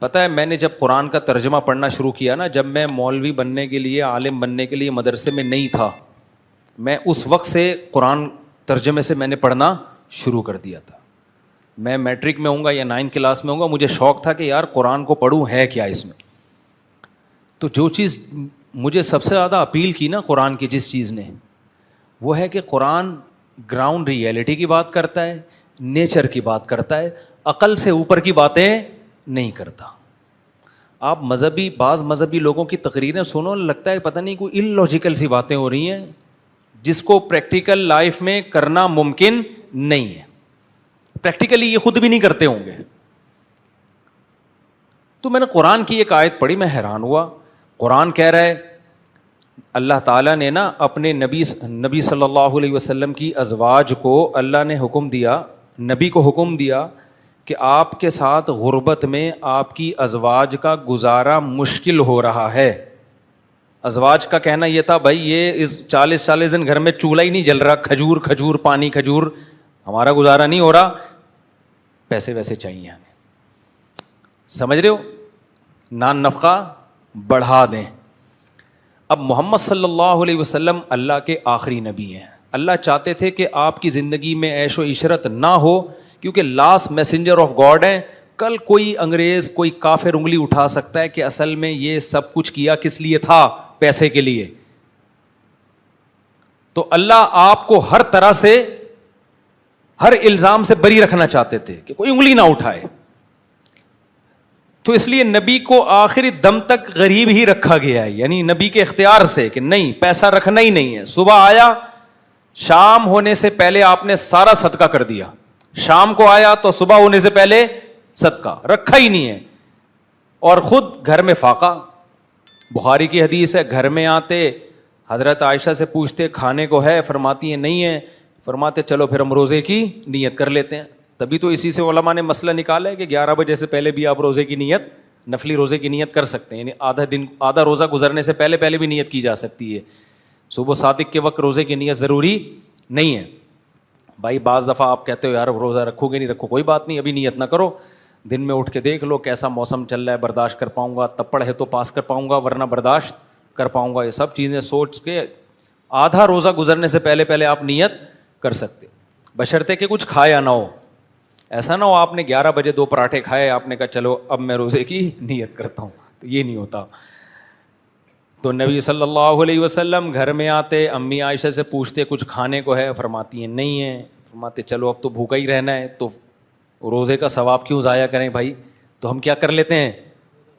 پتہ ہے میں نے جب قرآن کا ترجمہ پڑھنا شروع کیا نا، جب میں مولوی بننے کے لیے، عالم بننے کے لیے مدرسے میں نہیں تھا، میں اس وقت سے قرآن ترجمے سے میں نے پڑھنا شروع کر دیا تھا. میں میٹرک میں ہوں گا یا 9 کلاس میں ہوں گا، مجھے شوق تھا کہ یار قرآن کو پڑھوں، ہے کیا اس میں. تو جو چیز مجھے سب سے زیادہ اپیل کی نا قرآن کی، جس چیز نے، وہ ہے کہ قرآن گراؤنڈ ریئلٹی کی بات کرتا ہے، نیچر کی بات کرتا ہے، عقل سے اوپر کی باتیں نہیں کرتا. آپ بعض مذہبی لوگوں کی تقریریں سنو، لگتا ہے پتہ نہیں کوئی اللاجیکل سی باتیں ہو رہی ہیں جس کو پریکٹیکل لائف میں کرنا ممکن نہیں ہے. پریکٹیکلی یہ خود بھی نہیں کرتے ہوں گے. تو میں نے قرآن کی ایک آیت پڑھی، میں حیران ہوا. قرآن کہہ رہا ہے اللہ تعالیٰ نے نا اپنے نبی صلی اللہ علیہ وسلم کی ازواج کو اللہ نے حکم دیا، نبی کو حکم دیا کہ آپ کے ساتھ غربت میں آپ کی ازواج کا گزارا مشکل ہو رہا ہے. ازواج کا کہنا یہ تھا بھائی یہ اس 40 دن گھر میں چولہا ہی نہیں جل رہا، کھجور پانی کھجور، ہمارا گزارا نہیں ہو رہا، پیسے ویسے چاہیے ہمیں. سمجھ رہے ہو؟ نان نفقہ بڑھا دیں. اب محمد صلی اللہ علیہ وسلم اللہ کے آخری نبی ہیں. اللہ چاہتے تھے کہ آپ کی زندگی میں عیش و عشرت نہ ہو، کیونکہ لاسٹ میسنجر آف گاڈ ہیں. کل کوئی انگریز، کوئی کافر انگلی اٹھا سکتا ہے کہ اصل میں یہ سب کچھ کیا کس لیے تھا؟ پیسے کے لیے. تو اللہ آپ کو ہر طرح سے، ہر الزام سے بری رکھنا چاہتے تھے کہ کوئی انگلی نہ اٹھائے. تو اس لیے نبی کو آخری دم تک غریب ہی رکھا گیا ہے، یعنی نبی کے اختیار سے کہ نہیں پیسہ رکھنا ہی نہیں ہے. صبح آیا، شام ہونے سے پہلے آپ نے سارا صدقہ کر دیا. شام کو آیا تو صبح ہونے سے پہلے صدقہ رکھا ہی نہیں ہے. اور خود گھر میں فاقہ. بخاری کی حدیث ہے، گھر میں آتے حضرت عائشہ سے پوچھتے کھانے کو ہے؟ فرماتی ہیں نہیں ہے. فرماتے چلو پھر ہم روزے کی نیت کر لیتے ہیں. تبھی تو اسی سے علماء نے مسئلہ نکالا ہے کہ 11 بجے سے پہلے بھی آپ روزے کی نیت، نفلی روزے کی نیت کر سکتے ہیں. یعنی آدھا روزہ گزرنے سے پہلے بھی نیت کی جا سکتی ہے. صبح صادق کے وقت روزے کی نیت ضروری نہیں ہے. بھائی بعض دفعہ آپ کہتے ہو یار روزہ رکھو گے نہیں رکھو، کوئی بات نہیں، ابھی نیت نہ کرو. دن میں اٹھ کے دیکھ لو کیسا موسم چل رہا ہے، برداشت کر پاؤں گا، تپڑ ہے تو پاس کر پاؤں گا ورنہ برداشت کر پاؤں گا. یہ سب چیزیں سوچ کے آدھا روزہ گزرنے سے پہلے آپ نیت کر سکتے، بشرطے کہ کچھ کھایا نہ ہو. ایسا نہ ہو آپ نے 11 بجے 2 پراٹھے کھائے، آپ نے کہا چلو اب میں روزے کی نیت کرتا ہوں، تو یہ نہیں ہوتا. تو نبی صلی اللہ علیہ وسلم گھر میں آتے، امی عائشہ سے پوچھتے کچھ کھانے کو ہے؟ فرماتی ہیں نہیں ہے. فرماتے چلو اب تو بھوکا ہی رہنا ہے، تو روزے کا ثواب کیوں ضائع کریں بھائی. تو ہم کیا کر لیتے ہیں؟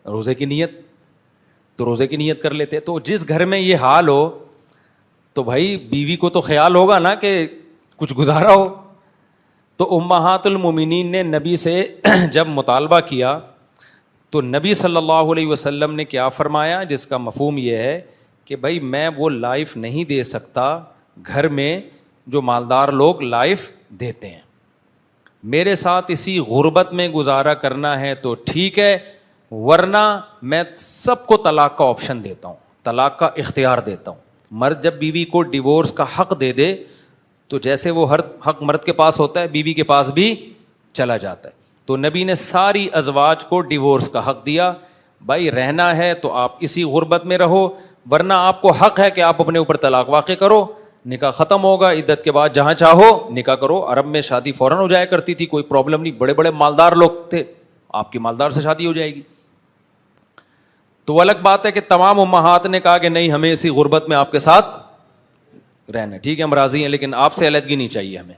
روزے کی نیت. تو روزے کی نیت کر لیتے. تو جس گھر میں یہ حال ہو تو بھائی بیوی کو تو خیال ہوگا نا کہ کچھ گزارا ہو. تو امہات المومنین نے نبی سے جب مطالبہ کیا تو نبی صلی اللہ علیہ وسلم نے کیا فرمایا، جس کا مفہوم یہ ہے کہ بھائی میں وہ لائف نہیں دے سکتا گھر میں جو مالدار لوگ لائف دیتے ہیں. میرے ساتھ اسی غربت میں گزارا کرنا ہے تو ٹھیک ہے، ورنہ میں سب کو طلاق کا آپشن دیتا ہوں، طلاق کا اختیار دیتا ہوں. مرد جب بیوی کو ڈیورس کا حق دے دے تو جیسے وہ ہر حق مرد کے پاس ہوتا ہے بیوی کے پاس بھی چلا جاتا ہے. تو نبی نے ساری ازواج کو ڈیورس کا حق دیا. بھائی رہنا ہے تو آپ اسی غربت میں رہو، ورنہ آپ کو حق ہے کہ آپ اپنے اوپر طلاق واقع کرو. نکاح ختم ہوگا، عدت کے بعد جہاں چاہو نکاح کرو. عرب میں شادی فوراً ہو جایا کرتی تھی، کوئی پرابلم نہیں. بڑے بڑے مالدار لوگ تھے، آپ کی مالدار سے شادی ہو جائے گی. تو الگ بات ہے کہ تمام امہات نے کہا کہ نہیں ہمیں اسی غربت میں آپ کے ساتھ رہنا، ٹھیک ہے ہم راضی ہیں لیکن آپ سے علیحدگی نہیں چاہیے ہمیں.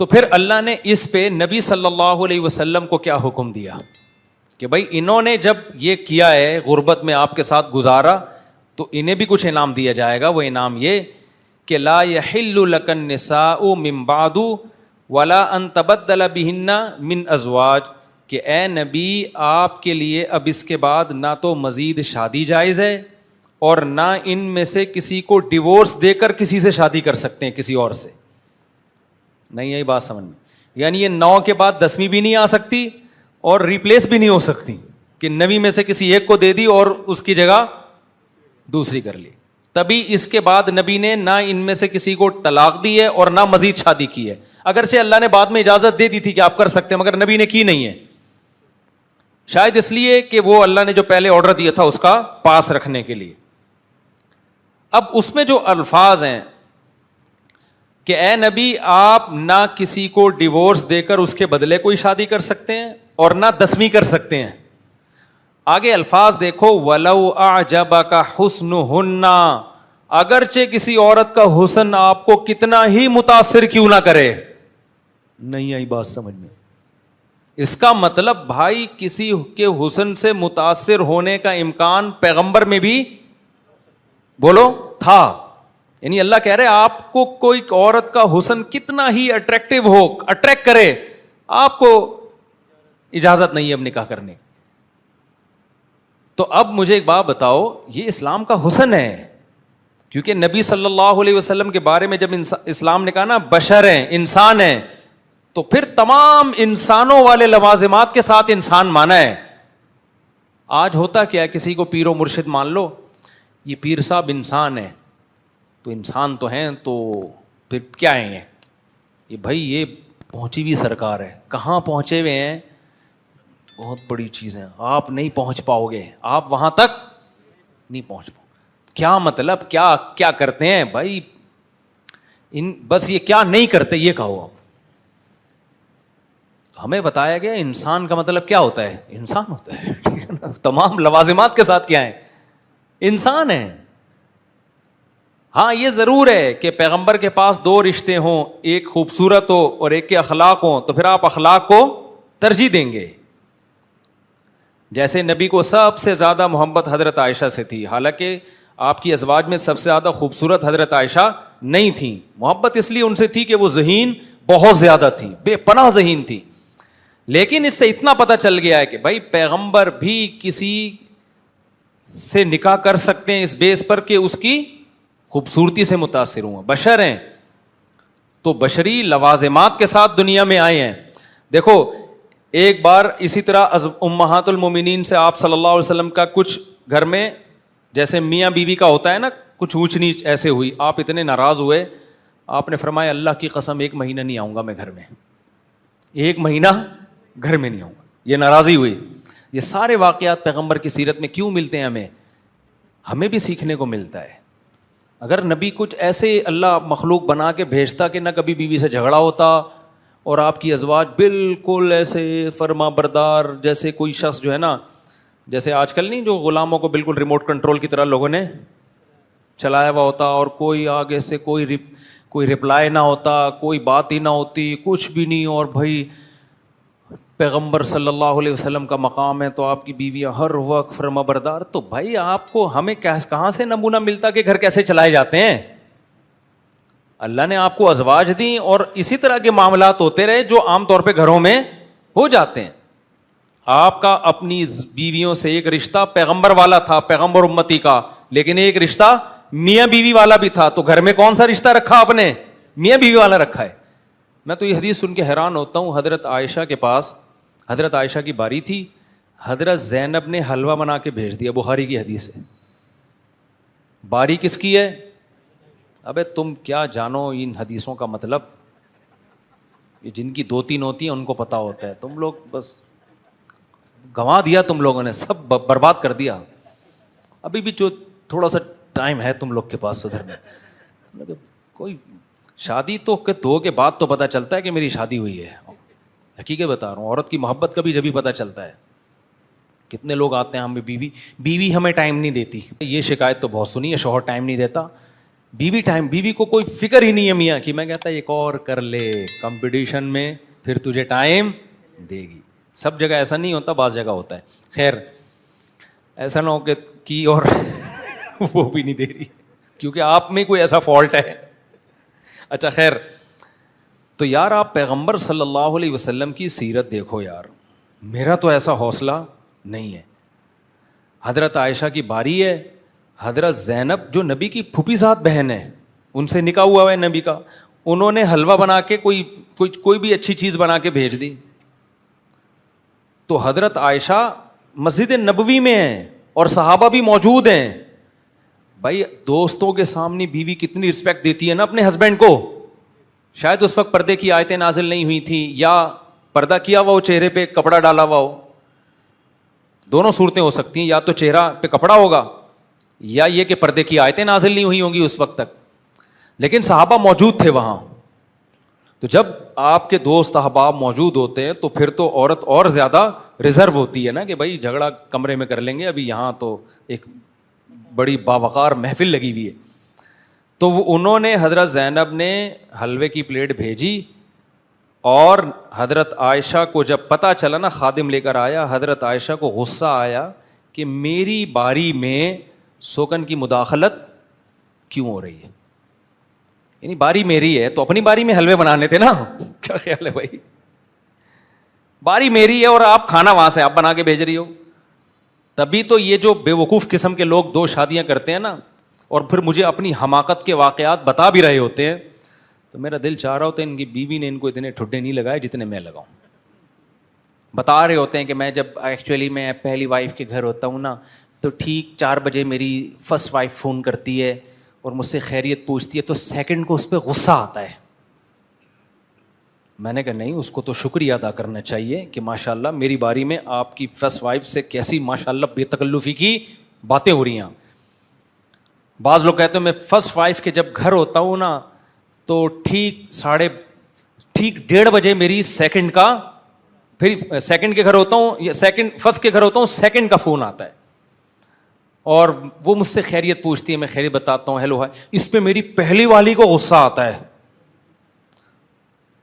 تو پھر اللہ نے اس پہ نبی صلی اللہ علیہ وسلم کو کیا حکم دیا کہ بھائی انہوں نے جب یہ کیا ہے غربت میں آپ کے ساتھ گزارا تو انہیں بھی کچھ انعام دیا جائے گا. وہ انعام یہ کہ لا یحل لک النساء من بعد ولا ان تبدل بہن من ازواج، کہ اے نبی آپ کے لیے اب اس کے بعد نہ تو مزید شادی جائز ہے اور نہ ان میں سے کسی کو ڈیورس دے کر کسی سے شادی کر سکتے ہیں کسی اور سے. نہیں یہی بات سمجھ میں، یعنی یہ 9 کے بعد 10ویں بھی نہیں آ سکتی اور ریپلیس بھی نہیں ہو سکتی کہ 9 میں سے کسی ایک کو دے دی اور اس کی جگہ دوسری کر لی. تبھی اس کے بعد نبی نے نہ ان میں سے کسی کو طلاق دی ہے اور نہ مزید شادی کی ہے. اگرچہ اللہ نے بعد میں اجازت دے دی تھی کہ آپ کر سکتے ہیں، مگر نبی نے کی نہیں ہے. شاید اس لیے کہ وہ اللہ نے جو پہلے آرڈر دیا تھا اس کا پاس رکھنے کے لیے. اب اس میں جو الفاظ ہیں کہ اے نبی آپ نہ کسی کو ڈیورس دے کر اس کے بدلے کوئی شادی کر سکتے ہیں اور نہ 10ویں کر سکتے ہیں. آگے الفاظ دیکھو, وَلَوْ أَعْجَبَكَ حُسْنُهُنَّ, اگرچہ کسی عورت کا حسن آپ کو کتنا ہی متاثر کیوں نہ کرے. نہیں آئی بات سمجھ میں؟ اس کا مطلب بھائی کسی کے حسن سے متاثر ہونے کا امکان پیغمبر میں بھی بولو تھا. یعنی اللہ کہہ رہے آپ کو کوئی عورت کا حسن کتنا ہی اٹریکٹیو ہو, اٹریکٹ کرے, آپ کو اجازت نہیں ہے اب نکاح کرنے. تو اب مجھے ایک بات بتاؤ, یہ اسلام کا حسن ہے, کیونکہ نبی صلی اللہ علیہ وسلم کے بارے میں جب اسلام نے کہا نا بشر ہیں, انسان ہیں, تو پھر تمام انسانوں والے لوازمات کے ساتھ انسان مانا ہے. آج ہوتا کیا ہے, کسی کو پیر و مرشد مان لو, یہ پیر صاحب انسان ہے, تو انسان تو ہیں, تو پھر کیا ہیں یہ بھائی, یہ پہنچی ہوئی سرکار ہے. کہاں پہنچے ہوئے ہیں؟ بہت بڑی چیز ہے, آپ نہیں پہنچ پاؤ گے, آپ وہاں تک نہیں پہنچ پاؤ. کیا مطلب, کیا کرتے ہیں بھائی بس یہ کیا نہیں کرتے یہ کہو. آپ ہمیں بتایا گیا انسان کا مطلب کیا ہوتا ہے, انسان ہوتا ہے, ٹھیک ہے نا, تمام لوازمات کے ساتھ کیا ہے, انسان ہے. ہاں یہ ضرور ہے کہ پیغمبر کے پاس 2 رشتے ہوں, ایک خوبصورت ہو اور ایک کے اخلاق ہوں, تو پھر آپ اخلاق کو ترجیح دیں گے. جیسے نبی کو سب سے زیادہ محبت حضرت عائشہ سے تھی, حالانکہ آپ کی ازواج میں سب سے زیادہ خوبصورت حضرت عائشہ نہیں تھیں. محبت اس لیے ان سے تھی کہ وہ ذہین بہت زیادہ تھیں, بے پناہ ذہین تھی. لیکن اس سے اتنا پتہ چل گیا ہے کہ بھائی پیغمبر بھی کسی سے نکاح کر سکتے ہیں اس بیس پر کہ اس کی خوبصورتی سے متاثر ہوں. بشر ہیں تو بشری لوازمات کے ساتھ دنیا میں آئے ہیں. دیکھو ایک بار اسی طرح امہات المومنین سے آپ صلی اللہ علیہ وسلم کا کچھ گھر میں جیسے میاں بیوی کا ہوتا ہے نا, کچھ اونچ نیچ ایسے ہوئی. آپ اتنے ناراض ہوئے, آپ نے فرمایا اللہ کی قسم 1 مہینہ نہیں آؤں گا میں گھر میں, 1 مہینہ گھر میں نہیں آؤں گا. یہ ناراضی ہوئی. یہ سارے واقعات پیغمبر کی سیرت میں کیوں ملتے ہیں, ہمیں بھی سیکھنے کو ملتا ہے. اگر نبی کچھ ایسے اللہ مخلوق بنا کے بھیجتا کہ نہ کبھی بیوی سے جھگڑا ہوتا, اور آپ کی ازواج بالکل ایسے فرما بردار, جیسے کوئی شخص جو ہے نا, جیسے آج کل نہیں جو غلاموں کو بالکل ریموٹ کنٹرول کی طرح لوگوں نے چلایا ہوا ہوتا, اور کوئی آگے سے کوئی رپلائی نہ ہوتا, کوئی بات ہی نہ ہوتی, کچھ بھی نہیں. اور بھائی پیغمبر صلی اللہ علیہ وسلم کا مقام ہے تو آپ کی بیویاں ہر وقت فرما بردار. تو بھائی آپ کو ہمیں کہاں سے نمونہ ملتا کہ گھر کیسے چلائے جاتے ہیں؟ اللہ نے آپ کو ازواج دیں اور اسی طرح کے معاملات ہوتے رہے جو عام طور پہ گھروں میں ہو جاتے ہیں. آپ کا اپنی بیویوں سے ایک رشتہ پیغمبر والا تھا, پیغمبر امتی کا, لیکن ایک رشتہ میاں بیوی والا بھی تھا. تو گھر میں کون سا رشتہ رکھا آپ نے؟ میاں بیوی والا رکھا ہے. میں تو یہ حدیث سن کے حیران ہوتا ہوں. حضرت عائشہ کے پاس, حضرت عائشہ کی باری تھی, حضرت زینب نے حلوہ بنا کے بھیج دیا. بخاری کی حدیث ہے. باری کس کی ہے؟ ابے تم کیا جانو ان حدیثوں کا مطلب, یہ جن کی 2-3 ہوتی ہیں ان کو پتا ہوتا ہے. تم لوگ بس گنوا دیا, تم لوگوں نے سب برباد کر دیا. ابھی بھی جو تھوڑا سا ٹائم ہے تم لوگ کے پاس سدھرنے, کوئی شادی تو 2 کے بعد تو پتا چلتا ہے کہ میری شادی ہوئی ہے. حقیقت بتا رہا ہوں, عورت کی محبت کا بھی جبھی پتا چلتا ہے. کتنے لوگ آتے ہیں ہمیں بیوی ہمیں ٹائم نہیں دیتی. یہ شکایت تو بہت سنی ہے, شوہر ٹائم نہیں دیتا, بیوی کو کوئی فکر ہی نہیں ہے میاں کی. میں کہتا ہے ایک اور کر لے کمپٹیشن میں, پھر تجھے ٹائم دے گی. سب جگہ ایسا نہیں ہوتا, بعض جگہ ہوتا ہے. خیر ایسا نہ ہو کہ کی اور وہ بھی نہیں دے رہی, کیونکہ آپ میں کوئی ایسا فالٹ ہے. اچھا خیر, تو یار آپ پیغمبر صلی اللہ علیہ وسلم کی سیرت دیکھو یار, میرا تو ایسا حوصلہ نہیں ہے. حضرت عائشہ کی باری ہے, حضرت زینب جو نبی کی پھوپھی ذات بہن ہے, ان سے نکاح ہوا ہے نبی کا, انہوں نے حلوہ بنا کے کوئی بھی اچھی چیز بنا کے بھیج دی. تو حضرت عائشہ مسجد نبوی میں ہیں اور صحابہ بھی موجود ہیں. بھائی دوستوں کے سامنے بیوی کتنی رسپیکٹ دیتی ہے نا اپنے ہسبینڈ کو. شاید اس وقت پردے کی آیتیں نازل نہیں ہوئی تھیں, یا پردہ کیا ہوا ہو, چہرے پہ کپڑا ڈالا ہوا ہو. دونوں صورتیں ہو سکتی ہیں, یا تو چہرہ پہ کپڑا ہوگا یا یہ کہ پردے کی آیتیں نازل نہیں ہوئی ہوں گی اس وقت تک. لیکن صحابہ موجود تھے وہاں, تو جب آپ کے دوست احباب موجود ہوتے ہیں تو پھر تو عورت اور زیادہ ریزرو ہوتی ہے نا کہ بھائی جھگڑا کمرے میں کر لیں گے, ابھی یہاں تو ایک بڑی باوقار محفل لگی ہوئی ہے. تو وہ انہوں نے حضرت زینب نے حلوے کی پلیٹ بھیجی, اور حضرت عائشہ کو جب پتہ چلا نا, خادم لے کر آیا, حضرت عائشہ کو غصہ آیا کہ میری باری میں سوکن کی مداخلت کیوں ہو رہی ہے, یعنی باری میری ہے تو اپنی باری میں حلوے بنانے تھے نا. کیا خیال ہے بھائی, باری میری ہے اور آپ کھانا وہاں سے آپ بنا کے بھیج رہی ہو. تبھی تو یہ جو بے وقوف قسم کے لوگ 2 شادیاں کرتے ہیں نا, اور پھر مجھے اپنی حماقت کے واقعات بتا بھی رہے ہوتے ہیں, تو میرا دل چاہ رہا ہوتا ہے ان کی بیوی نے ان کو اتنے ٹھڈے نہیں لگائے جتنے میں لگاؤں. بتا رہے ہوتے ہیں کہ میں جب ایکچولی میں پہلی وائف کے گھر ہوتا ہوں نا, تو ٹھیک 4 بجے میری فرسٹ وائف فون کرتی ہے اور مجھ سے خیریت پوچھتی ہے, تو سیکنڈ کو اس پہ غصہ آتا ہے. میں نے کہا نہیں, اس کو تو شکریہ ادا کرنا چاہیے کہ ماشاء اللہ میری باری میں آپ کی فرسٹ وائف سے کیسی ماشاء اللہ بے تکلفی کی باتیں ہو رہی ہیں. بعض لوگ کہتے ہیں میں فرسٹ وائف کے جب گھر ہوتا ہوں نا, تو ٹھیک 1:30 بجے میری سیکنڈ کا, پھر سیکنڈ کے گھر ہوتا ہوں یا فرسٹ کے گھر ہوتا ہوں, سیکنڈ کا فون آتا ہے اور وہ مجھ سے خیریت پوچھتی ہے, میں خیریت بتاتا ہوں, ہیلو ہائی. اس پہ میری پہلی والی کو غصہ آتا ہے.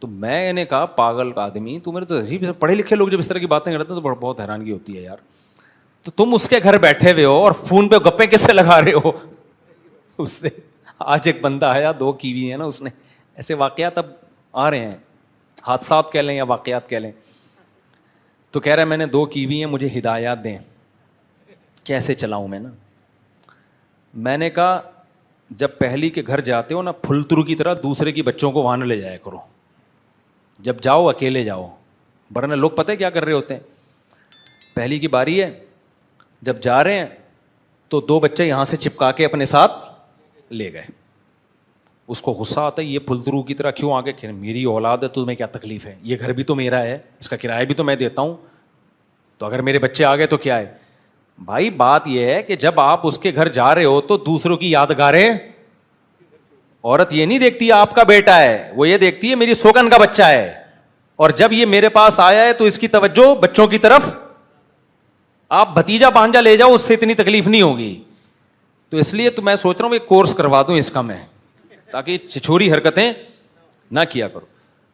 تو میں نے کہا پاگل آدمی, تو میرے تو عجیب پڑھے لکھے لوگ جب اس طرح کی باتیں کرتے ہیں تو بہت حیرانگی ہوتی ہے یار. تو تم اس کے گھر بیٹھے ہوئے ہو اور فون پہ گپیں کس سے لگا رہے ہو اس سے. آج ایک بندہ آیا, 2 کیوی ہیں نا اس نے, ایسے واقعات اب آ رہے ہیں, حادثات کہہ لیں یا واقعات کہہ لیں. تو کہہ رہا ہے میں نے 2 کیوی ہیں, مجھے ہدایات دیں کیسے چلاؤں میں نا. میں نے کہا جب پہلی کے گھر جاتے ہو نا, پھلترو کی طرح دوسرے کی بچوں کو وہاں نہ لے جایا کرو, جب جاؤ اکیلے جاؤ, ورنہ لوگ پتہ ہے کیا کر رہے ہوتے ہیں, پہلی کی باری ہے, جب جا رہے ہیں تو 2 بچے یہاں سے چپکا کے اپنے ساتھ لے گئے. اس کو غصہ آتا ہے, یہ پھلترو کی طرح کیوں آگے, کہ میری اولاد ہے, تمہیں کیا تکلیف ہے, یہ گھر بھی تو میرا ہے, اس کا کرایہ بھی تو میں دیتا ہوں, تو اگر میرے بچے آ گئے تو کیا ہے. بھائی بات یہ ہے کہ جب آپ اس کے گھر جا رہے ہو تو دوسروں کی یادگاریں, عورت یہ نہیں دیکھتی آپ کا بیٹا ہے, وہ یہ دیکھتی ہے میری سوگن کا بچہ ہے, اور جب یہ میرے پاس آیا ہے تو اس کی توجہ بچوں کی طرف. آپ بھتیجا بھانجا لے جاؤ, اس سے اتنی تکلیف نہیں ہوگی. تو اس لیے تو میں سوچ رہا ہوں ایک کورس کروا دوں اس کا میں, تاکہ چھچوری حرکتیں نہ کیا کرو.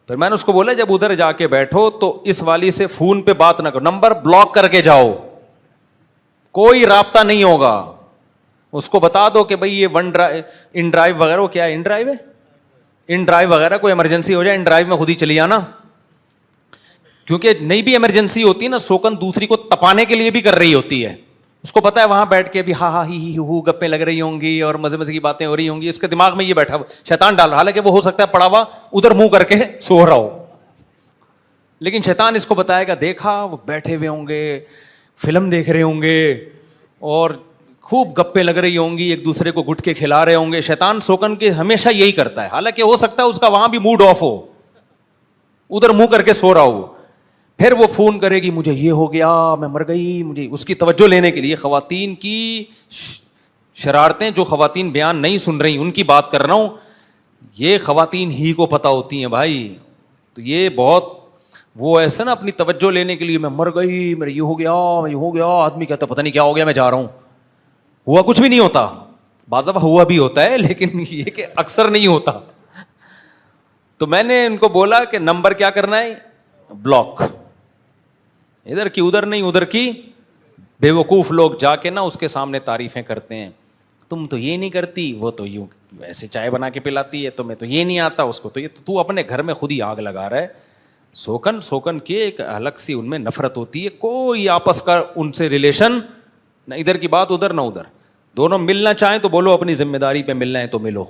پھر میں نے اس کو بولا جب ادھر جا کے بیٹھو تو اس والی سے فون پہ بات نہ کرو, نمبر بلاک کر کے جاؤ, کوئی رابطہ نہیں ہوگا. اس کو بتا دو کہ بھائی یہ ان ڈرائیو وغیرہ, وہ کیا ہے, ان ڈرائیو وغیرہ, کوئی ایمرجنسی ہو جائے ان ڈرائیو میں خود ہی چلی آنا. کیونکہ نہیں بھی ایمرجنسی ہوتی نا, سوکن دوسری کو تپانے کے لیے بھی کر رہی ہوتی ہے. اس کو پتا ہے وہاں بیٹھ کے بھی ہاں ہی گپیں لگ رہی ہوں گی اور مزے مزے کی باتیں ہو رہی ہوں گی, اس کے دماغ میں یہ بیٹھا شیطان ڈال رہا, حالانکہ وہ ہو سکتا ہے پڑا ہوا ادھر منہ کر کے سو رہا ہو, لیکن شیطان اس کو بتائے گا دیکھا وہ بیٹھے ہوئے ہوں گے, فلم دیکھ رہے ہوں گے اور خوب گپیں لگ رہی ہوں گی, ایک دوسرے کو گٹ کے کھلا رہے ہوں گے. شیطان سوکن کے ہمیشہ یہی کرتا ہے, حالانکہ ہو سکتا ہے اس کا وہاں بھی موڈ آف ہو, ادھر منہ کر کے سو رہا ہو. پھر وہ فون کرے گی مجھے یہ ہو گیا, میں مر گئی, مجھے اس کی توجہ لینے کے لیے. خواتین کی شرارتیں جو خواتین بیان نہیں سن رہی ان کی بات کر رہا ہوں, یہ خواتین ہی کو پتہ ہوتی ہیں بھائی. تو یہ بہت وہ ایسا نا اپنی توجہ لینے کے لیے, میں مر گئی, میرے یہ ہو گیا, میں یہ ہو گیا. آدمی کہتا پتہ نہیں کیا ہو گیا, میں جا رہا ہوں. ہوا کچھ بھی نہیں ہوتا, بعض دفعہ ہوا بھی ہوتا ہے لیکن یہ کہ اکثر نہیں ہوتا. تو میں نے ان کو بولا کہ نمبر کیا کرنا ہے, بلاک, ادھر کی ادھر نہیں, ادھر کی. بے وقوف لوگ جا کے نا اس کے سامنے تعریفیں کرتے ہیں, تم تو یہ نہیں کرتی, وہ تو یوں ایسے چائے بنا کے پلاتی ہے, تمہیں تو یہ نہیں آتا, اس کو تو یہ, تو اپنے گھر میں خود ہی آگ لگا رہا ہے. سوکن کے ایک الگ سی ان میں نفرت ہوتی ہے, کوئی آپس کا ان سے ریلیشن نہ, ادھر کی بات ادھر نہ ادھر. دونوں ملنا چاہیں تو بولو اپنی ذمہ داری پہ ملنا ہے تو ملو,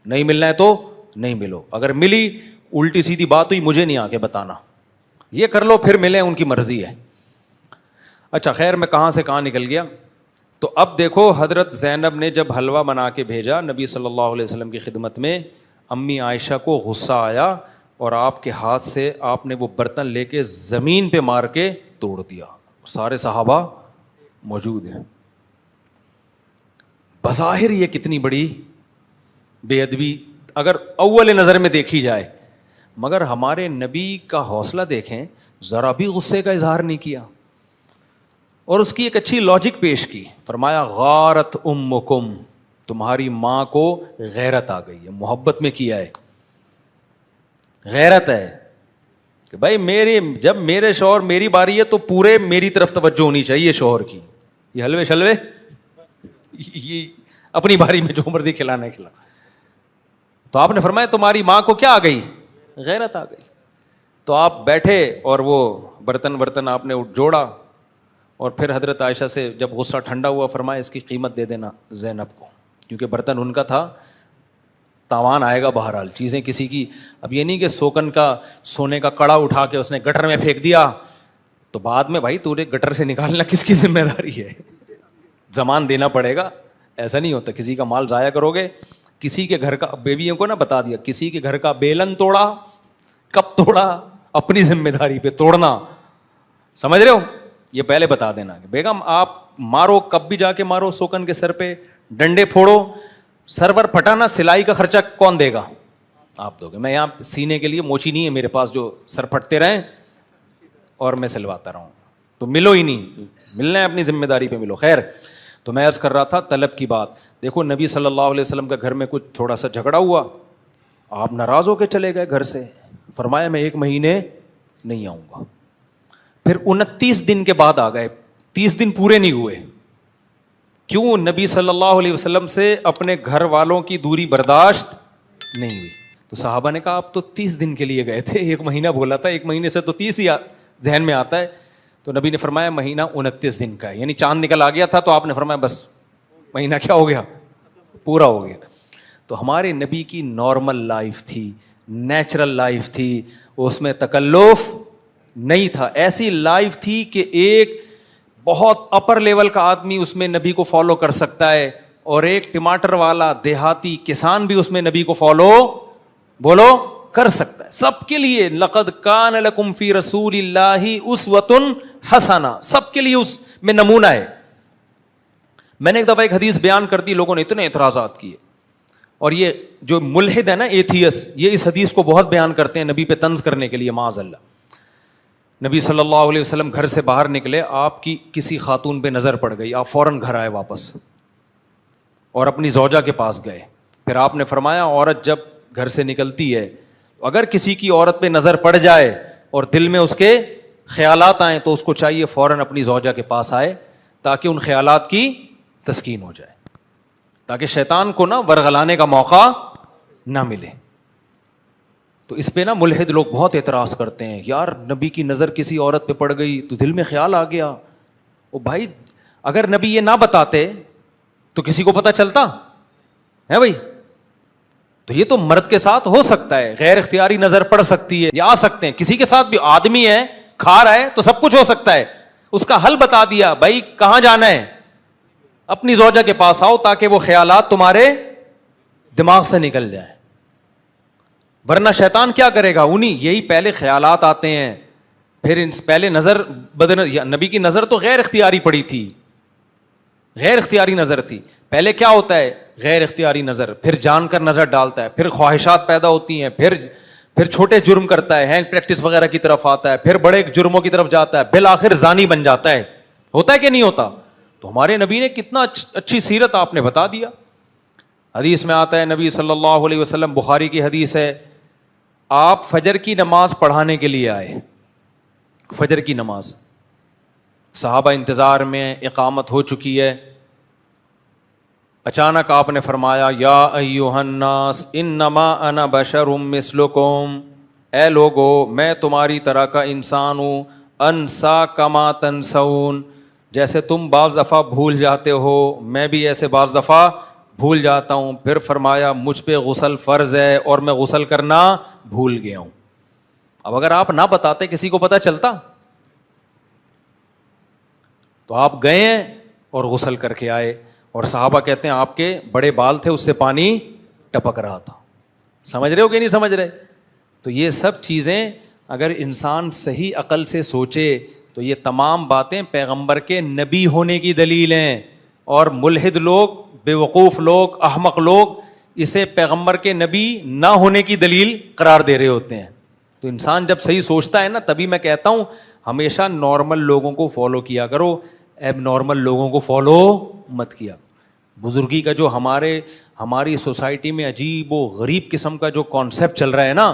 نہیں ملنا ہے تو نہیں ملو. اگر ملی الٹی سیدھی بات ہوئی مجھے نہیں آ کے بتانا, یہ کر لو پھر ملیں, ان کی مرضی ہے. اچھا خیر میں کہاں سے کہاں نکل گیا. تو اب دیکھو حضرت زینب نے جب حلوہ بنا کے بھیجا نبی صلی اللہ علیہ وسلم کی خدمت میں, امی عائشہ کو غصہ آیا اور آپ کے ہاتھ سے آپ نے وہ برتن لے کے زمین پہ مار کے توڑ دیا. سارے صحابہ موجود ہیں. بظاہر یہ کتنی بڑی بے ادبی اگر اول نظر میں دیکھی جائے, مگر ہمارے نبی کا حوصلہ دیکھیں, ذرا بھی غصے کا اظہار نہیں کیا, اور اس کی ایک اچھی لاجک پیش کی. فرمایا غارت امکم, تمہاری ماں کو غیرت آ گئی ہے, محبت میں کیا ہے, غیرت ہے کہ بھائی جب میرے شوہر میری باری ہے تو پورے میری طرف توجہ ہونی چاہیے شوہر کی. یہ حلوے شلوے یہ اپنی باری میں جو مرضی کھلانا ہے کھلا. تو آپ نے فرمایا تمہاری ماں کو کیا آ گئی, غیرت آ گئی. تو آپ بیٹھے اور وہ برتن آپ نے جوڑا, اور پھر حضرت عائشہ سے جب غصہ ٹھنڈا ہوا فرمایا اس کی قیمت دے دینا زینب کو, کیونکہ برتن ان کا تھا, تاوان آئے گا بہرحال. چیزیں کسی کی, اب یہ نہیں کہ سوکن کا سونے کا کڑا اٹھا کے اس نے گٹر میں پھینک دیا تو بعد میں بھائی تو نے گٹر سے نکالنا کس کی ذمہ داری ہے, زمان دینا پڑے گا. ایسا نہیں ہوتا, کسی کا مال ضائع کرو گے. کسی کے گھر کا, بیویوں کو نا بتا دیا, کسی کے گھر کا بیلن توڑا, کب توڑا, اپنی ذمہ داری پہ توڑنا, سمجھ رہے ہو, یہ پہلے بتا دینا. بیگم آپ مارو, کب بھی جا کے مارو, سوکن کے سر پہ ڈنڈے پھوڑو, سرور پھٹانا, سلائی کا خرچہ کون دے گا, آپ دو گے. میں یہاں سینے کے لیے موچی نہیں ہے میرے پاس جو سر پھٹتے رہیں اور میں سلواتا رہوں, تو ملو ہی نہیں, ملنا ہے اپنی ذمہ داری پہ ملو. خیر, تو میں عرض کر رہا تھا طلب کی بات. دیکھو نبی صلی اللہ علیہ وسلم کا گھر میں کچھ تھوڑا سا جھگڑا ہوا, آپ ناراض ہو کے چلے گئے گھر سے. فرمایا میں 1 مہینے نہیں آؤں گا. پھر 29 دن کے بعد آ گئے, 30 دن پورے نہیں ہوئے. کیوں؟ نبی صلی اللہ علیہ وسلم سے اپنے گھر والوں کی دوری برداشت نہیں ہوئی. تو صحابہ نے کہا آپ تو 30 دن کے لیے گئے تھے, 1 مہینہ بولا تھا, 1 مہینے سے تو 30 ہی ذہن میں آتا ہے. تو نبی نے فرمایا مہینہ 29 دن کا ہے, یعنی چاند نکل آ گیا تھا. تو آپ نے فرمایا بس مہینہ کیا ہو گیا, پورا ہو گیا. تو ہمارے نبی کی نارمل لائف تھی, نیچرل لائف تھی, اس میں تکلف نہیں تھا. ایسی لائف تھی کہ ایک بہت اپر لیول کا آدمی اس میں نبی کو فالو کر سکتا ہے, اور ایک ٹماٹر والا دیہاتی کسان بھی اس میں نبی کو فالو بولو کر سکتا ہے. سب کے لیے لقد کان لکم فی رسول اللہ اسوۃ حسنہ, سب کے لیے اس میں نمونہ ہے. میں نے ایک دفعہ ایک حدیث بیان کر دی, لوگوں نے اتنے اعتراضات کیے, اور یہ جو ملحد ہے نا, ایتھیس, یہ اس حدیث کو بہت بیان کرتے ہیں نبی پہ طنز کرنے کے لیے. معاذ اللہ, نبی صلی اللہ علیہ وسلم گھر سے باہر نکلے, آپ کی کسی خاتون پہ نظر پڑ گئی, آپ فوراً گھر آئے واپس اور اپنی زوجہ کے پاس گئے. پھر آپ نے فرمایا عورت جب گھر سے نکلتی ہے, اگر کسی کی عورت پہ نظر پڑ جائے اور دل میں اس کے خیالات آئیں تو اس کو چاہیے فوراً اپنی زوجہ کے پاس آئے, تاکہ ان خیالات کی تسکین ہو جائے, تاکہ شیطان کو نا ورغلانے کا موقع نہ ملے. تو اس پہ نا ملحد لوگ بہت اعتراض کرتے ہیں, یار نبی کی نظر کسی عورت پہ پڑ گئی تو دل میں خیال آ گیا. او بھائی, اگر نبی یہ نہ بتاتے تو کسی کو پتہ چلتا ہے بھائی؟ تو یہ تو مرد کے ساتھ ہو سکتا ہے, غیر اختیاری نظر پڑ سکتی ہے, یا آ سکتے ہیں, کسی کے ساتھ بھی. آدمی ہے, کھا رہا ہے, تو سب کچھ ہو سکتا ہے. اس کا حل بتا دیا, بھائی کہاں جانا ہے, اپنی زوجہ کے پاس آؤ, تاکہ وہ خیالات تمہارے دماغ سے نکل جائیں. ورنہ شیطان کیا کرے گا, یہی پہلے خیالات آتے ہیں, پھر پہلے نظر نبی کی نظر تو غیر اختیاری پڑی تھی, غیر اختیاری نظر تھی. پہلے کیا ہوتا ہے, غیر اختیاری نظر, پھر جان کر نظر ڈالتا ہے, پھر خواہشات پیدا ہوتی ہیں, پھر چھوٹے جرم کرتا ہے, ہینڈ پریکٹس وغیرہ کی طرف آتا ہے, پھر بڑے جرموں کی طرف جاتا ہے, بالآخر زانی بن جاتا ہے. ہوتا ہے کہ نہیں ہوتا؟ تو ہمارے نبی نے کتنا اچھی سیرت آپ نے بتا دیا. حدیث میں آتا ہے, نبی صلی اللہ علیہ وسلم, بخاری کی حدیث ہے, آپ فجر کی نماز پڑھانے کے لیے آئے. فجر کی نماز, صحابہ انتظار میں, اقامت ہو چکی ہے. اچانک آپ نے فرمایا یا ایھا الناس انما انا بشر مثلکم, اے لوگو میں تمہاری طرح کا انسان ہوں, انسا کما تنسون, جیسے تم بعض دفعہ بھول جاتے ہو میں بھی ایسے بعض دفعہ بھول جاتا ہوں. پھر فرمایا مجھ پہ غسل فرض ہے اور میں غسل کرنا بھول گیا ہوں. اب اگر آپ نہ بتاتے کسی کو پتہ چلتا؟ تو آپ گئے ہیں اور غسل کر کے آئے, اور صحابہ کہتے ہیں آپ کے بڑے بال تھے, اس سے پانی ٹپک رہا تھا. سمجھ رہے ہو کہ نہیں سمجھ رہے؟ تو یہ سب چیزیں اگر انسان صحیح عقل سے سوچے تو یہ تمام باتیں پیغمبر کے نبی ہونے کی دلیل ہیں, اور ملحد لوگ, بے وقوف لوگ, احمق لوگ اسے پیغمبر کے نبی نہ ہونے کی دلیل قرار دے رہے ہوتے ہیں. تو انسان جب صحیح سوچتا ہے نا, تبھی میں کہتا ہوں ہمیشہ نارمل لوگوں کو فالو کیا کرو, ایب نارمل لوگوں کو فالو مت کیا. بزرگی کا جو ہماری سوسائٹی میں عجیب و غریب قسم کا جو کانسیپٹ چل رہا ہے نا,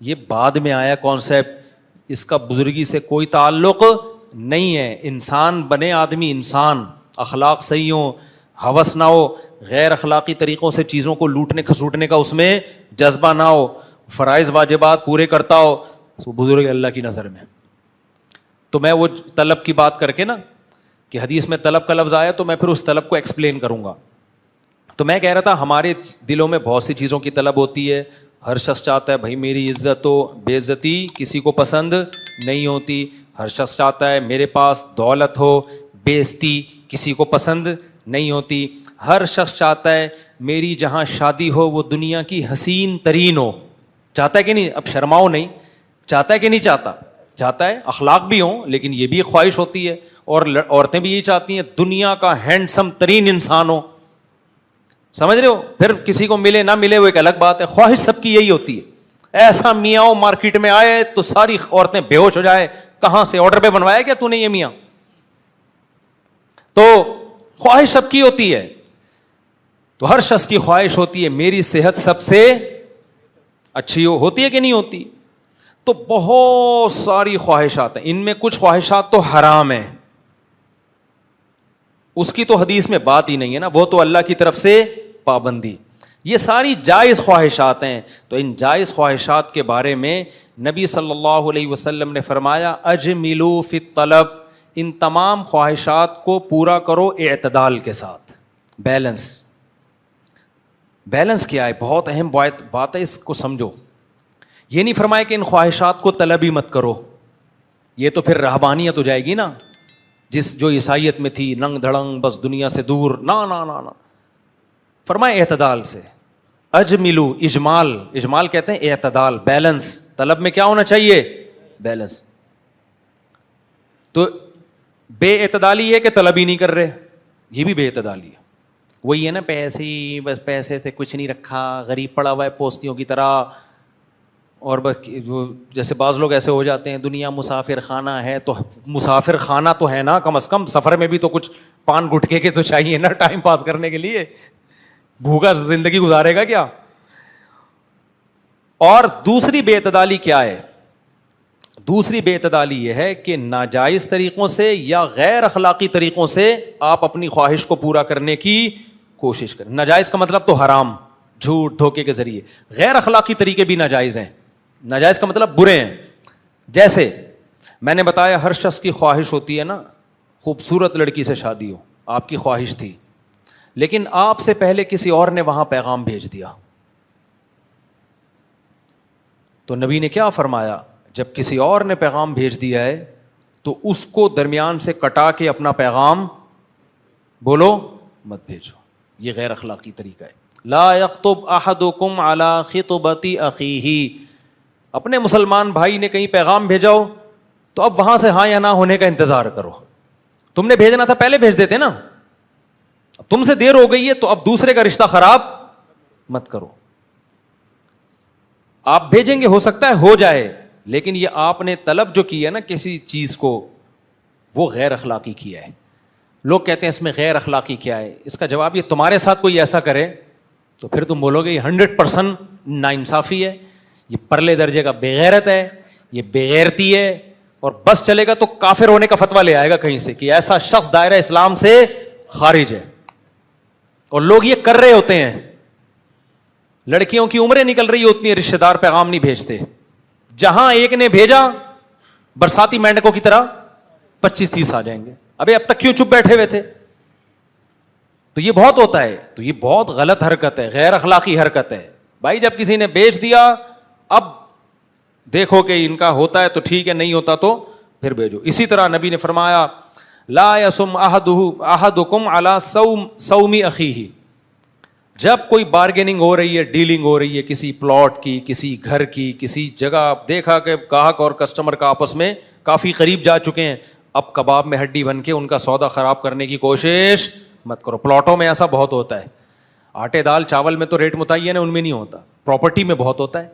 یہ بعد میں آیا کانسیپٹ, اس کا بزرگی سے کوئی تعلق نہیں ہے. انسان بنے آدمی, انسان اخلاق صحیح ہو, ہوس نہ ہو, غیر اخلاقی طریقوں سے چیزوں کو لوٹنے کھسوٹنے کا اس میں جذبہ نہ ہو, فرائض واجبات پورے کرتا ہو, وہ بزرگ اللہ کی نظر میں. تو میں وہ طلب کی بات کر کے نا, کہ حدیث میں طلب کا لفظ آیا, تو میں پھر اس طلب کو ایکسپلین کروں گا. تو میں کہہ رہا تھا ہمارے دلوں میں بہت سی چیزوں کی طلب ہوتی ہے. ہر شخص چاہتا ہے بھائی میری عزت ہو, بے عزتی کسی کو پسند نہیں ہوتی. ہر شخص چاہتا ہے میرے پاس دولت ہو, بے عزتی کسی کو پسند نہیں ہوتی. ہر شخص چاہتا ہے میری جہاں شادی ہو وہ دنیا کی حسین ترین ہو. چاہتا ہے کہ نہیں؟ اب شرماؤ نہیں, چاہتا ہے کہ نہیں چاہتا؟ چاہتا ہے. اخلاق بھی ہوں لیکن یہ بھی ایک خواہش ہوتی ہے, اور عورتیں بھی یہی چاہتی ہیں دنیا کا ہینڈسم ترین انسان ہو. سمجھ رہے ہو؟ پھر کسی کو ملے نہ ملے وہ ایک الگ بات ہے, خواہش سب کی یہی ہوتی ہے. ایسا میاں ہو مارکیٹ میں آئے تو ساری عورتیں بے ہوش ہو جائے, کہاں سے آرڈر پہ بنوایا کیا تو نے یہ میاں؟ تو خواہش سب کی ہوتی ہے. تو ہر شخص کی خواہش ہوتی ہے میری صحت سب سے اچھی ہو. ہوتی ہے کہ نہیں ہوتی؟ تو بہت ساری خواہشات ہیں, ان میں کچھ خواہشات تو حرام ہیں, اس کی تو حدیث میں بات ہی نہیں ہے نا, وہ تو اللہ کی طرف سے پابندی. یہ ساری جائز خواہشات ہیں. تو ان جائز خواہشات کے بارے میں نبی صلی اللہ علیہ وسلم نے فرمایا اجملوا فی الطلب, ان تمام خواہشات کو پورا کرو اعتدال کے ساتھ. بیلنس. بیلنس کیا ہے؟ بہت اہم بات ہے, اس کو سمجھو. یہ نہیں فرمایا کہ ان خواہشات کو طلب ہی مت کرو, یہ تو پھر رہبانیت ہو جائے گی نا, جو عیسائیت میں تھی, ننگ دھڑنگ بس دنیا سے دور. نا نا نا نا, فرمائے اعتدال سے. اجملو, اجمال کہتے ہیں اعتدال, بیلنس. طلب میں کیا ہونا چاہیے؟ بیلنس. تو بے اعتدالی ہے کہ طلب ہی نہیں کر رہے, یہ بھی بے اعتدالی ہے. وہی ہے نا, پیسے ہی بس, پیسے سے کچھ نہیں رکھا, غریب پڑا ہوا ہے پوستیوں کی طرح. اور بس جیسے بعض لوگ ایسے ہو جاتے ہیں دنیا مسافر خانہ ہے, تو مسافر خانہ تو ہے نا, کم از کم سفر میں بھی تو کچھ پان گٹکے کے تو چاہیے نا ٹائم پاس کرنے کے لیے, بھوکا زندگی گزارے گا کیا؟ اور دوسری بے اعتدالی کیا ہے؟ دوسری بے اعتدالی یہ ہے کہ ناجائز طریقوں سے یا غیر اخلاقی طریقوں سے آپ اپنی خواہش کو پورا کرنے کی کوشش کریں. ناجائز کا مطلب تو حرام, جھوٹ دھوکے کے ذریعے. غیر اخلاقی طریقے بھی ناجائز ہیں. ناجائز کا مطلب برے ہیں. جیسے میں نے بتایا ہر شخص کی خواہش ہوتی ہے نا, خوبصورت لڑکی سے شادی ہو, آپ کی خواہش تھی, لیکن آپ سے پہلے کسی اور نے وہاں پیغام بھیج دیا. تو نبی نے کیا فرمایا؟ جب کسی اور نے پیغام بھیج دیا ہے تو اس کو درمیان سے کٹا کے اپنا پیغام بولو مت بھیجو. یہ غیر اخلاقی طریقہ ہے. لا یخطب احدکم علی خطبۃ اخیہ, اپنے مسلمان بھائی نے کہیں پیغام بھیجا ہو تو اب وہاں سے ہاں یا نہ ہونے کا انتظار کرو. تم نے بھیجنا تھا پہلے بھیج دیتے نا, تم سے دیر ہو گئی ہے تو اب دوسرے کا رشتہ خراب مت کرو. آپ بھیجیں گے, ہو سکتا ہے ہو جائے, لیکن یہ آپ نے طلب جو کی ہے نا کسی چیز کو, وہ غیر اخلاقی کیا ہے. لوگ کہتے ہیں اس میں غیر اخلاقی کیا ہے؟ اس کا جواب یہ, تمہارے ساتھ کوئی ایسا کرے تو پھر تم بولو گے یہ 100% ناانصافی ہے, یہ پرلے درجے کا بےغیرت ہے, یہ بےغیرتی ہے, اور بس چلے گا تو کافر ہونے کا فتویٰ لے آئے گا کہیں سے کہ ایسا شخص دائرہ اسلام سے خارج ہے. اور لوگ یہ کر رہے ہوتے ہیں. لڑکیوں کی عمریں نکل رہی ہوتی ہیں, رشتہ دار پیغام نہیں بھیجتے. جہاں ایک نے بھیجا برساتی مینڈکوں کی طرح 25-30 آ جائیں گے. ابے اب تک کیوں چپ بیٹھے ہوئے تھے؟ تو یہ بہت ہوتا ہے. تو یہ بہت غلط حرکت ہے, غیر اخلاقی حرکت ہے. بھائی جب کسی نے بیچ دیا, اب دیکھو کہ ان کا ہوتا ہے تو ٹھیک ہے, نہیں ہوتا تو پھر بھیجو. اسی طرح نبی نے فرمایا لا یصم احدکم علی صوم اخیہ, جب کوئی بارگیننگ ہو رہی ہے, ڈیلنگ ہو رہی ہے کسی پلاٹ کی, کسی گھر کی, کسی جگہ, دیکھا کہ گاہک اور کسٹمر کا آپس میں کافی قریب جا چکے ہیں, اب کباب میں ہڈی بن کے ان کا سودا خراب کرنے کی کوشش مت کرو. پلاٹوں میں ایسا بہت ہوتا ہے, آٹے دال چاول میں تو ریٹ متعین ہے, ان میں نہیں ہوتا, پراپرٹی میں بہت ہوتا ہے.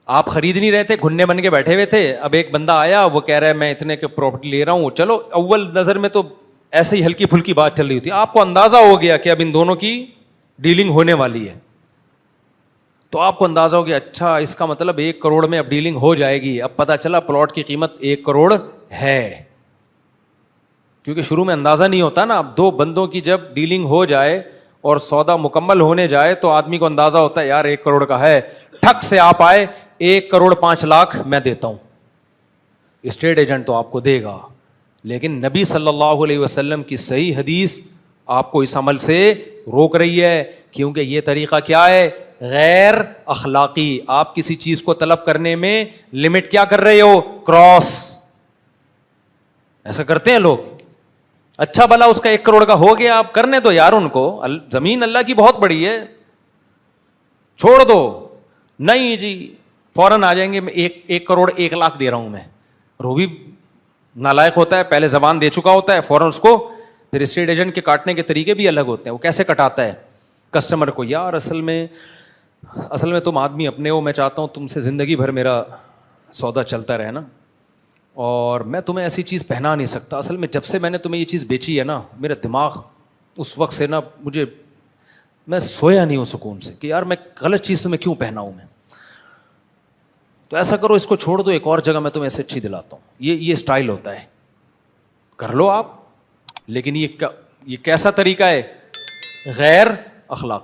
آپ خرید نہیں رہے تھے, گھننے بن کے بیٹھے ہوئے تھے, اب ایک بندہ آیا, وہ کہہ رہا ہے میں اتنے کے پراپرٹی لے رہا ہوں. چلو اول نظر میں تو ایسے ہی ہلکی پھلکی بات چل رہی ہوتی ہے, آپ کو اندازہ ہو گیا کہ اب ان دونوں کی ڈیلنگ ہونے والی ہے, تو آپ کو اندازہ ہو گیا اچھا اس کا مطلب 1 کروڑ میں اب ڈیلنگ ہو جائے گی. اب پتا چلا پلاٹ کی قیمت 1 کروڑ ہے, کیونکہ شروع میں اندازہ نہیں ہوتا نا. اب 2 بندوں کی جب ڈیلنگ ہو جائے اور سودا مکمل ہونے جائے تو آدمی کو اندازہ ہوتا ہے یار 1 کروڑ کا ہے. ٹھک سے آپ آئے 1 کروڑ 5 لاکھ میں دیتا ہوں, اسٹیٹ ایجنٹ تو آپ کو دے گا, لیکن نبی صلی اللہ علیہ وسلم کی صحیح حدیث آپ کو اس عمل سے روک رہی ہے, کیونکہ یہ طریقہ کیا ہے, غیر اخلاقی. آپ کسی چیز کو طلب کرنے میں لمٹ کیا کر رہے ہو, کراس. ایسا کرتے ہیں لوگ. اچھا بھلا اس کا 1 کروڑ کا ہو گیا, آپ کرنے دو یار ان کو, زمین اللہ کی بہت بڑی ہے, چھوڑ دو. نہیں جی فوراً آ جائیں گے, میں 1 کروڑ 1 لاکھ دے رہا ہوں میں. وہ بھی نالائق ہوتا ہے, پہلے زبان دے چکا ہوتا ہے, فوراً اس کو. پھر اسٹیٹ ایجنٹ کے کاٹنے کے طریقے بھی الگ ہوتے ہیں. وہ کیسے کٹاتا ہے کسٹمر کو, یار اصل میں تم آدمی اپنے ہو, میں چاہتا ہوں تم سے زندگی بھر میرا سودا چلتا رہے نا, اور میں تمہیں ایسی چیز پہنا نہیں سکتا. اصل میں جب سے میں نے تمہیں یہ چیز بیچی ہے نا, میرا دماغ اس وقت سے نا میں سویا نہیں ہوں سکون سے کہ یار میں غلط چیز تمہیں کیوں پہناؤں میں. تو ایسا کرو اس کو چھوڑ دو, ایک اور جگہ میں تمہیں ایسے اچھی دلاتا ہوں. یہ اسٹائل ہوتا ہے, کر لو آپ. لیکن یہ کیسا طریقہ ہے, غیر اخلاق.